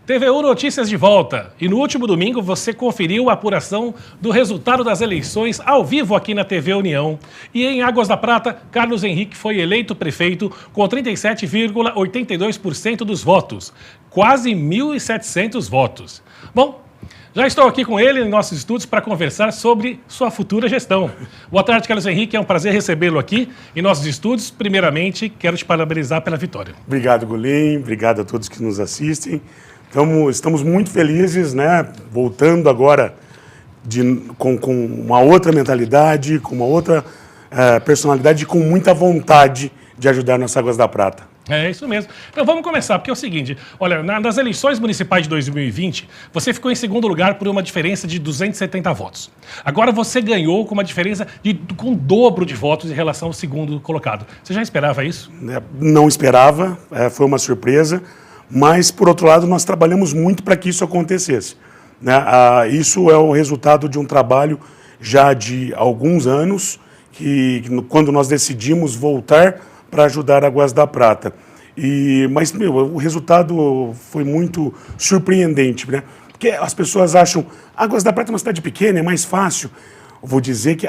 TVU Notícias de volta. E no último domingo você conferiu a apuração do resultado das eleições ao vivo aqui na TV União. E em Águas da Prata, Carlos Henrique foi eleito prefeito com 37,82% dos votos. Quase 1.700 votos. Bom, já estou aqui com ele em nossos estúdios para conversar sobre sua futura gestão. Boa tarde, Carlos Henrique. É um prazer recebê-lo aqui em nossos estúdios. Primeiramente, quero te parabenizar pela vitória. Obrigado, Golim. Obrigado a todos que nos assistem. Estamos muito felizes, né? Voltando agora com uma outra mentalidade, com uma outra personalidade e com muita vontade de ajudar nas Águas da Prata. É isso mesmo. Então vamos começar, porque é o seguinte, olha, nas eleições municipais de 2020, você ficou em segundo lugar por uma diferença de 270 votos. Agora você ganhou com uma diferença com o dobro de votos em relação ao segundo colocado. Você já esperava isso? Não esperava, foi uma surpresa. Mas, por outro lado, nós trabalhamos muito para que isso acontecesse. Né? Isso é o resultado de um trabalho já de alguns anos, quando nós decidimos voltar para ajudar Águas da Prata. Mas o resultado foi muito surpreendente, né? Porque as pessoas acham Águas da Prata é uma cidade pequena, é mais fácil. Eu vou dizer que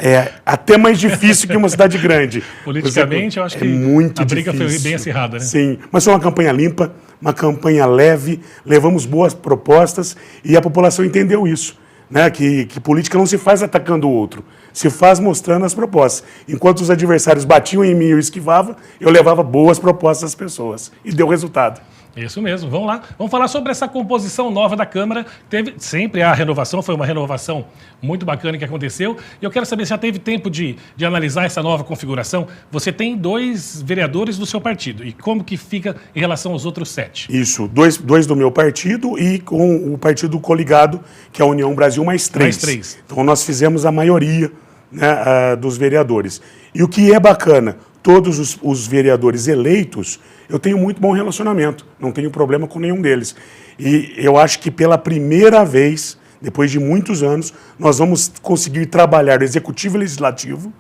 é até mais difícil que uma cidade grande. Politicamente, eu acho que muito a briga difícil. Foi bem acirrada, né? Sim, mas foi uma campanha limpa, uma campanha leve, levamos boas propostas e a população entendeu isso, né? Que política não se faz atacando o outro, se faz mostrando as propostas. Enquanto os adversários batiam em mim e eu esquivava, eu levava boas propostas às pessoas e deu resultado. Isso mesmo, vamos lá. Vamos falar sobre essa composição nova da Câmara. Teve sempre a renovação, foi uma renovação muito bacana que aconteceu. E eu quero saber se já teve tempo de analisar essa nova configuração. Você tem 2 vereadores do seu partido. E como que fica em relação aos outros 7? Isso, dois do meu partido e com o partido coligado, que é a União Brasil, mais 3. Mais 3. Então nós fizemos a maioria, né, dos vereadores. E o que é bacana, todos os vereadores eleitos, eu tenho muito bom relacionamento, não tenho problema com nenhum deles. E eu acho que pela primeira vez, depois de muitos anos, nós vamos conseguir trabalhar o Executivo e o Legislativo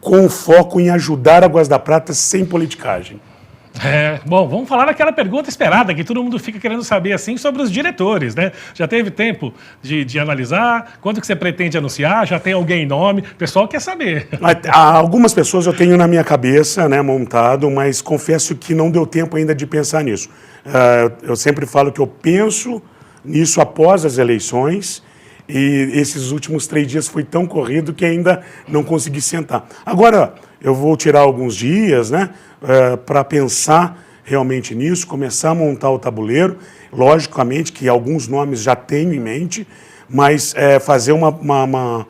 com foco em ajudar Águas da Prata sem politicagem. Bom, vamos falar daquela pergunta esperada que todo mundo fica querendo saber assim sobre os diretores, né? Já teve tempo de analisar? Quando que você pretende anunciar? Já tem alguém em nome? O pessoal quer saber. Algumas pessoas eu tenho na minha cabeça, né, montado, mas confesso que não deu tempo ainda de pensar nisso. Eu sempre falo que eu penso nisso após as eleições e esses últimos 3 dias foi tão corrido que ainda não consegui sentar. Agora, eu vou tirar alguns dias, né, para pensar realmente nisso, começar a montar o tabuleiro. Logicamente que alguns nomes já tenho em mente, mas fazer uma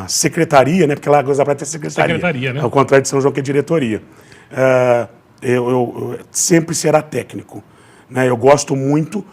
secretaria, né, porque lá Águas da Prata é secretaria, né? Ao contrário de São João, que é diretoria. Eu sempre será técnico, né? Eu gosto muito.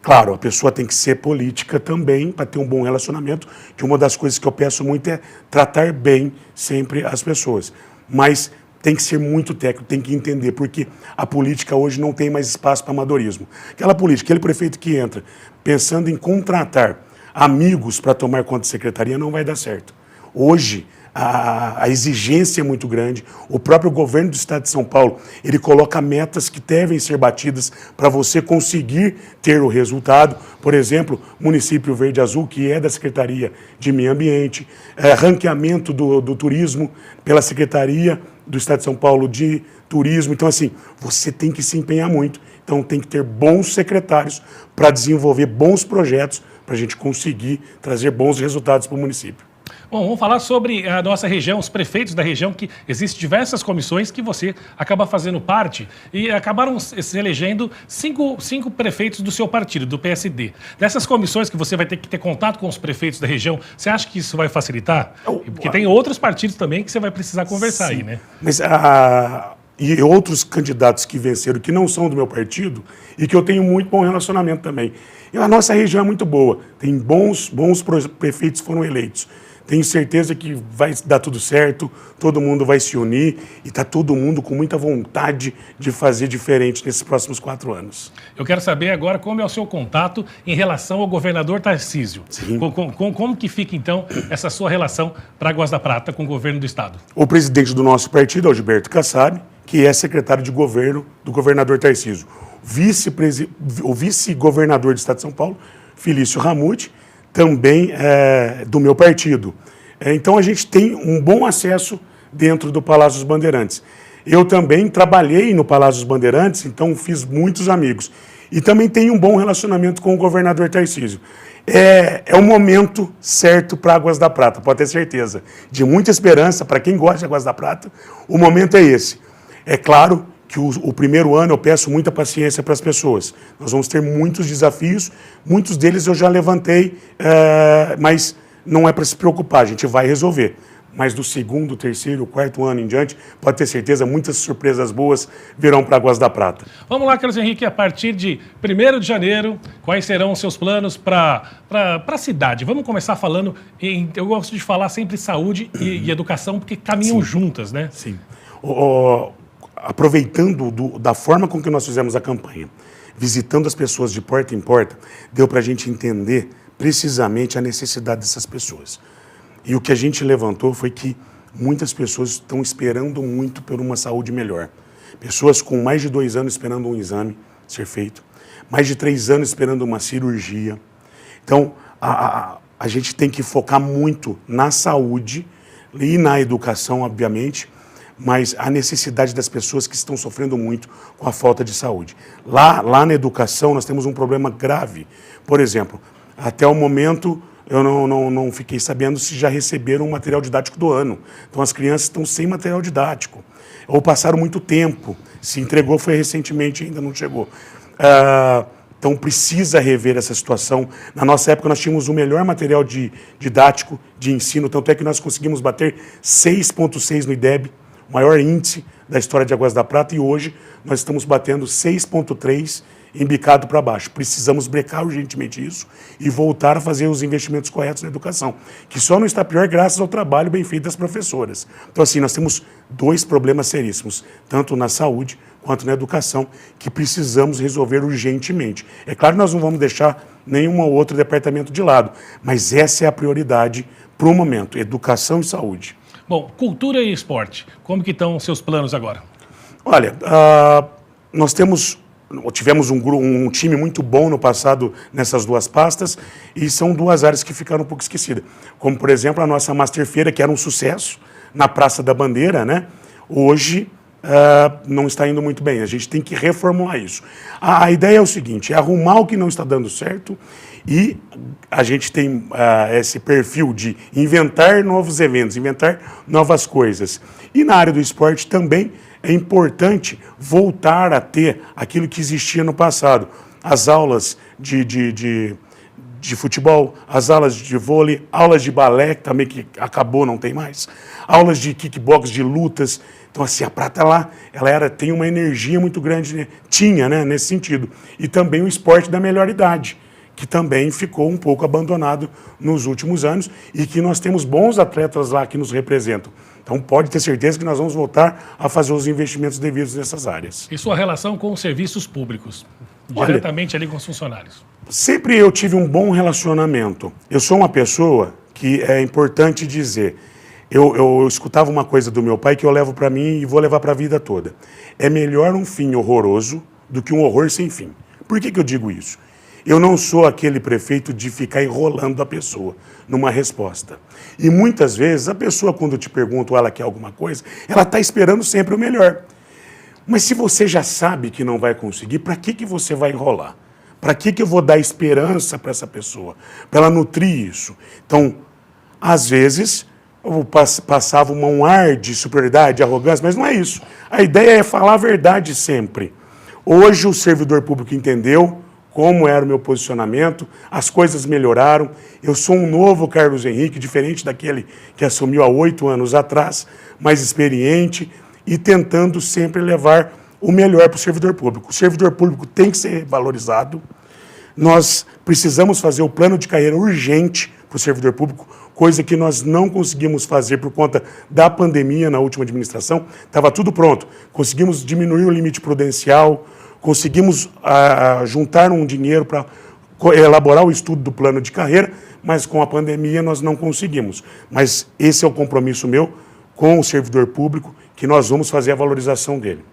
Claro, a pessoa tem que ser política também para ter um bom relacionamento, que uma das coisas que eu peço muito é tratar bem sempre as pessoas. Mas tem que ser muito técnico, tem que entender, porque a política hoje não tem mais espaço para amadorismo. Aquela política, aquele prefeito que entra pensando em contratar amigos para tomar conta da secretaria não vai dar certo. Hoje, a exigência é muito grande. O próprio governo do Estado de São Paulo, ele coloca metas que devem ser batidas para você conseguir ter o resultado. Por exemplo, município Verde Azul, que é da Secretaria de Meio Ambiente, ranqueamento do turismo pela Secretaria do Estado de São Paulo de Turismo. Então, assim, você tem que se empenhar muito. Então, tem que ter bons secretários para desenvolver bons projetos para a gente conseguir trazer bons resultados para o município. Bom, vamos falar sobre a nossa região, os prefeitos da região, que existem diversas comissões que você acaba fazendo parte e acabaram se elegendo 5 prefeitos do seu partido, do PSD. Dessas comissões que você vai ter que ter contato com os prefeitos da região, você acha que isso vai facilitar? Porque tem outros partidos também que você vai precisar conversar. Sim. Aí, né? Mas e outros candidatos que venceram, que não são do meu partido, e que eu tenho muito bom relacionamento também. E a nossa região é muito boa, tem bons prefeitos que foram eleitos. Tenho certeza que vai dar tudo certo, todo mundo vai se unir e está todo mundo com muita vontade de fazer diferente nesses próximos 4 anos. Eu quero saber agora como é o seu contato em relação ao governador Tarcísio. Sim. Como que fica, então, essa sua relação para Águas da Prata com o governo do Estado? O presidente do nosso partido é o Gilberto Kassab, que é secretário de governo do governador Tarcísio. o vice-governador do estado de São Paulo, Felício Ramute, também do meu partido. Então a gente tem um bom acesso dentro do Palácio dos Bandeirantes. Eu também trabalhei no Palácio dos Bandeirantes, então fiz muitos amigos. E também tenho um bom relacionamento com o governador Tarcísio. É o momento certo para Águas da Prata, pode ter certeza. De muita esperança, para quem gosta de Águas da Prata, o momento é esse. É claro que o primeiro ano eu peço muita paciência para as pessoas. Nós vamos ter muitos desafios, muitos deles eu já levantei, mas não é para se preocupar, a gente vai resolver. Mas do segundo, terceiro, quarto ano em diante, pode ter certeza, muitas surpresas boas virão para Águas da Prata. Vamos lá, Carlos Henrique, a partir de 1º de janeiro, quais serão os seus planos para a cidade? Vamos começar falando, eu gosto de falar sempre saúde e educação, porque caminham juntas, né? Sim. Aproveitando da forma com que nós fizemos a campanha, visitando as pessoas de porta em porta, deu para a gente entender precisamente a necessidade dessas pessoas. E o que a gente levantou foi que muitas pessoas estão esperando muito por uma saúde melhor. Pessoas com mais de 2 anos esperando um exame ser feito, mais de 3 anos esperando uma cirurgia. Então, a gente tem que focar muito na saúde e na educação, obviamente, mas a necessidade das pessoas que estão sofrendo muito com a falta de saúde. Lá na educação nós temos um problema grave. Por exemplo, até o momento eu não fiquei sabendo se já receberam o material didático do ano. Então as crianças estão sem material didático. Ou passaram muito tempo. Se entregou foi recentemente, ainda não chegou. Então precisa rever essa situação. Na nossa época nós tínhamos o melhor material didático de ensino, tanto é que nós conseguimos bater 6,6 no IDEB, o maior índice da história de Águas da Prata, e hoje nós estamos batendo 6,3 embicado para baixo. Precisamos brecar urgentemente isso e voltar a fazer os investimentos corretos na educação, que só não está pior graças ao trabalho bem feito das professoras. Então, assim, nós temos 2 problemas seríssimos, tanto na saúde quanto na educação, que precisamos resolver urgentemente. É claro que nós não vamos deixar nenhum ou outro departamento de lado, mas essa é a prioridade para o momento, educação e saúde. Bom, cultura e esporte, como que estão os seus planos agora? Olha, nós tivemos um time muito bom no passado nessas 2 pastas, e são 2 áreas que ficaram um pouco esquecidas. Como, por exemplo, a nossa Master Feira, que era um sucesso na Praça da Bandeira, né? Hoje não está indo muito bem. A gente tem que reformular isso. A ideia é o seguinte, é arrumar o que não está dando certo, e a gente tem esse perfil de inventar novos eventos, inventar novas coisas. E na área do esporte também é importante voltar a ter aquilo que existia no passado. As aulas de futebol, as aulas de vôlei, aulas de balé, que também que acabou, não tem mais, aulas de kickbox, de lutas. Então, assim, a Prata ela tem uma energia muito grande, né? Tinha, né, nesse sentido. E também o esporte da melhor idade, que também ficou um pouco abandonado nos últimos anos, e que nós temos bons atletas lá que nos representam. Então pode ter certeza que nós vamos voltar a fazer os investimentos devidos nessas áreas. E sua relação com os serviços públicos? Diretamente ali com os funcionários. Sempre eu tive um bom relacionamento. Eu sou uma pessoa que é importante dizer, eu escutava uma coisa do meu pai que eu levo para mim e vou levar para a vida toda. É melhor um fim horroroso do que um horror sem fim. Por que eu digo isso? Eu não sou aquele prefeito de ficar enrolando a pessoa numa resposta. E muitas vezes a pessoa, quando te pergunta ou ela quer alguma coisa, ela está esperando sempre o melhor. Mas se você já sabe que não vai conseguir, para que você vai enrolar? Para que eu vou dar esperança para essa pessoa? Para ela nutrir isso? Então, às vezes, eu passava um ar de superioridade, de arrogância, mas não é isso. A ideia é falar a verdade sempre. Hoje o servidor público entendeu como era o meu posicionamento, as coisas melhoraram. Eu sou um novo Carlos Henrique, diferente daquele que assumiu há 8 anos atrás, mais experiente e tentando sempre levar o melhor para o servidor público. O servidor público tem que ser valorizado. Nós precisamos fazer o plano de carreira urgente para o servidor público, coisa que nós não conseguimos fazer por conta da pandemia na última administração. Estava tudo pronto. Conseguimos diminuir o limite prudencial, conseguimos juntar um dinheiro para elaborar o estudo do plano de carreira, mas com a pandemia nós não conseguimos. Mas esse é o compromisso meu com o servidor público, que nós vamos fazer a valorização dele.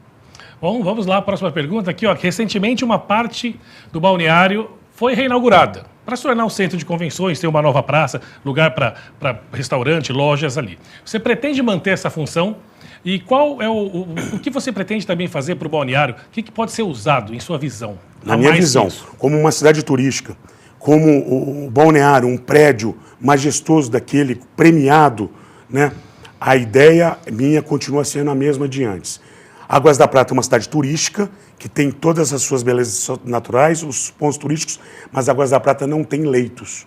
Bom, vamos lá, próxima pergunta aqui, ó. Recentemente uma parte do balneário foi reinaugurada para se tornar um centro de convenções, ter uma nova praça, lugar para restaurante, lojas ali. Você pretende manter essa função? E qual é o que você pretende também fazer para o balneário? O que pode ser usado, em sua visão? Na minha visão, como uma cidade turística, como o balneário, um prédio majestoso daquele, premiado, né? A ideia minha continua sendo a mesma de antes. Águas da Prata é uma cidade turística, que tem todas as suas belezas naturais, os pontos turísticos, mas Águas da Prata não tem leitos.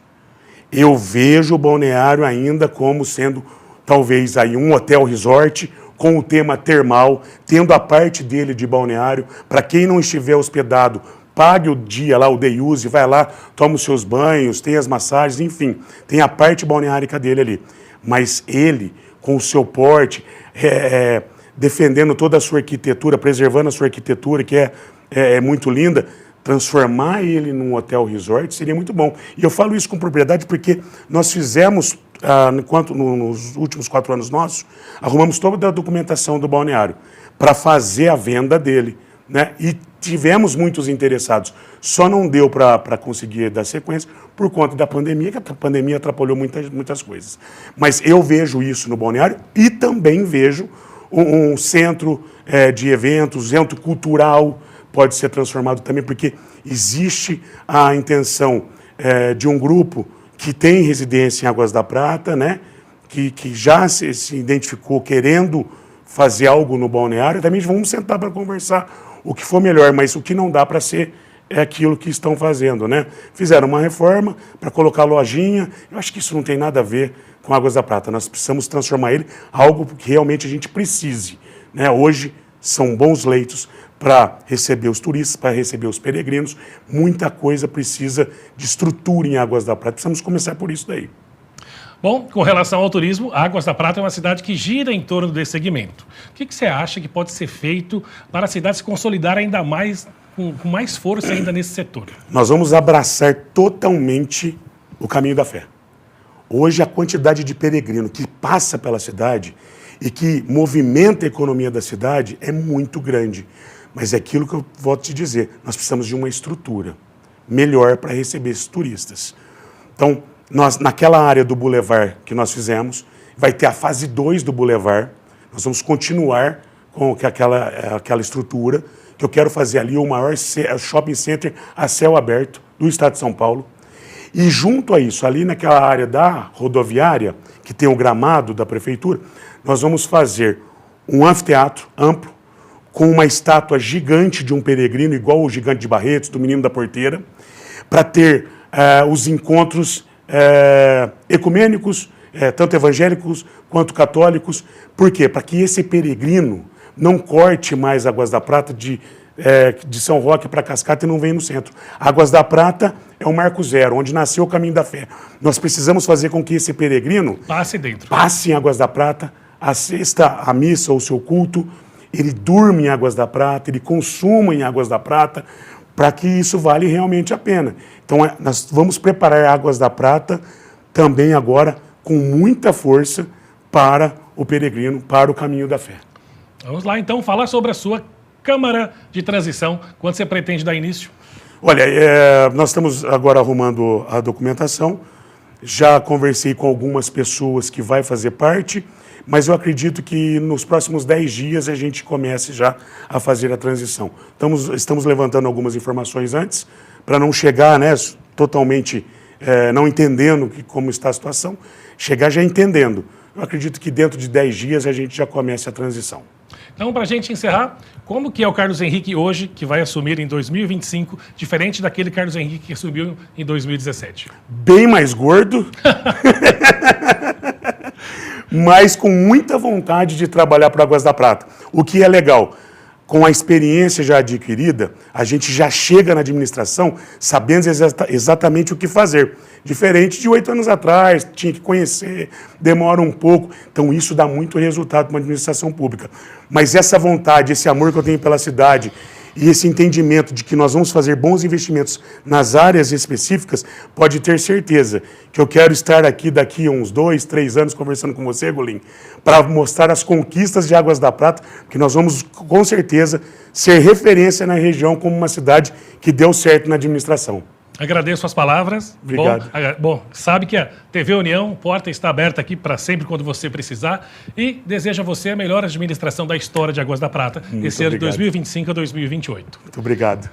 Eu vejo o balneário ainda como sendo, talvez, aí um hotel resort, com o tema termal, tendo a parte dele de balneário. Para quem não estiver hospedado, pague o dia lá, o day use, vai lá, toma os seus banhos, tem as massagens, enfim, tem a parte balneárica dele ali. Mas ele, com o seu porte, defendendo toda a sua arquitetura, preservando a sua arquitetura, que é muito linda, transformar ele num hotel resort seria muito bom. E eu falo isso com propriedade porque nós fizemos, nos últimos 4 anos nossos, arrumamos toda a documentação do balneário para fazer a venda dele, né? E tivemos muitos interessados. Só não deu para conseguir dar sequência por conta da pandemia, que a pandemia atrapalhou muitas coisas. Mas eu vejo isso no balneário e também vejo um centro de eventos, centro cultural pode ser transformado também, porque existe a intenção de um grupo que tem residência em Águas da Prata, né, que já se identificou querendo fazer algo no balneário. Também vamos sentar para conversar o que for melhor, mas o que não dá para ser é aquilo que estão fazendo, né? Fizeram uma reforma para colocar lojinha. Eu acho que isso não tem nada a ver com Águas da Prata. Nós precisamos transformar ele em algo que realmente a gente precise, né? Hoje são bons leitos para receber os turistas, para receber os peregrinos. Muita coisa precisa de estrutura em Águas da Prata. Precisamos começar por isso daí. Bom, com relação ao turismo, Águas da Prata é uma cidade que gira em torno desse segmento. O que você acha que pode ser feito para a cidade se consolidar ainda mais, com mais força ainda nesse setor? Nós vamos abraçar totalmente o caminho da fé. Hoje, a quantidade de peregrino que passa pela cidade e que movimenta a economia da cidade é muito grande. Mas é aquilo que eu vou te dizer, nós precisamos de uma estrutura melhor para receber esses turistas. Então, nós, naquela área do Boulevard que nós fizemos, vai ter a fase 2 do Boulevard. Nós vamos continuar com aquela estrutura, que eu quero fazer ali o maior shopping center a céu aberto do estado de São Paulo. E junto a isso, ali naquela área da rodoviária, que tem o gramado da prefeitura, nós vamos fazer um anfiteatro amplo, com uma estátua gigante de um peregrino, igual o Gigante de Barretos, do Menino da Porteira, para ter os encontros ecumênicos, tanto evangélicos quanto católicos. Por quê? Para que esse peregrino não corte mais Águas da Prata de São Roque para Cascata e não venha no centro. Águas da Prata é o marco zero, onde nasceu o caminho da fé. Nós precisamos fazer com que esse peregrino passe em Águas da Prata, assista à missa ou seu culto, ele durma em Águas da Prata, ele consuma em Águas da Prata, para que isso vale realmente a pena. Então, nós vamos preparar Águas da Prata também agora com muita força para o peregrino, para o caminho da fé. Vamos lá, então, falar sobre a sua Câmara de Transição. Quando você pretende dar início? Olha, nós estamos agora arrumando a documentação. Já conversei com algumas pessoas que vai fazer parte, mas eu acredito que nos próximos 10 dias a gente comece já a fazer a transição. Estamos levantando algumas informações antes, para não chegar, né, totalmente não entendendo como está a situação, chegar já entendendo. Eu acredito que dentro de 10 dias a gente já comece a transição. Então, para a gente encerrar, como que é o Carlos Henrique hoje, que vai assumir em 2025, diferente daquele Carlos Henrique que assumiu em 2017? Bem mais gordo, mas com muita vontade de trabalhar para Águas da Prata. O que é legal, com a experiência já adquirida, a gente já chega na administração sabendo exatamente o que fazer. Diferente de 8 anos atrás, tinha que conhecer, demora um pouco. Então isso dá muito resultado para uma administração pública. Mas essa vontade, esse amor que eu tenho pela cidade e esse entendimento de que nós vamos fazer bons investimentos nas áreas específicas, pode ter certeza que eu quero estar aqui daqui a uns 2, 3 anos conversando com você, Golim, para mostrar as conquistas de Águas da Prata, que nós vamos, com certeza, ser referência na região como uma cidade que deu certo na administração. Agradeço as palavras. Obrigado. Bom, sabe que a TV União, porta está aberta aqui para sempre quando você precisar, e desejo a você a melhor administração da história de Águas da Prata, esse ano de 2025 a 2028. Muito obrigado.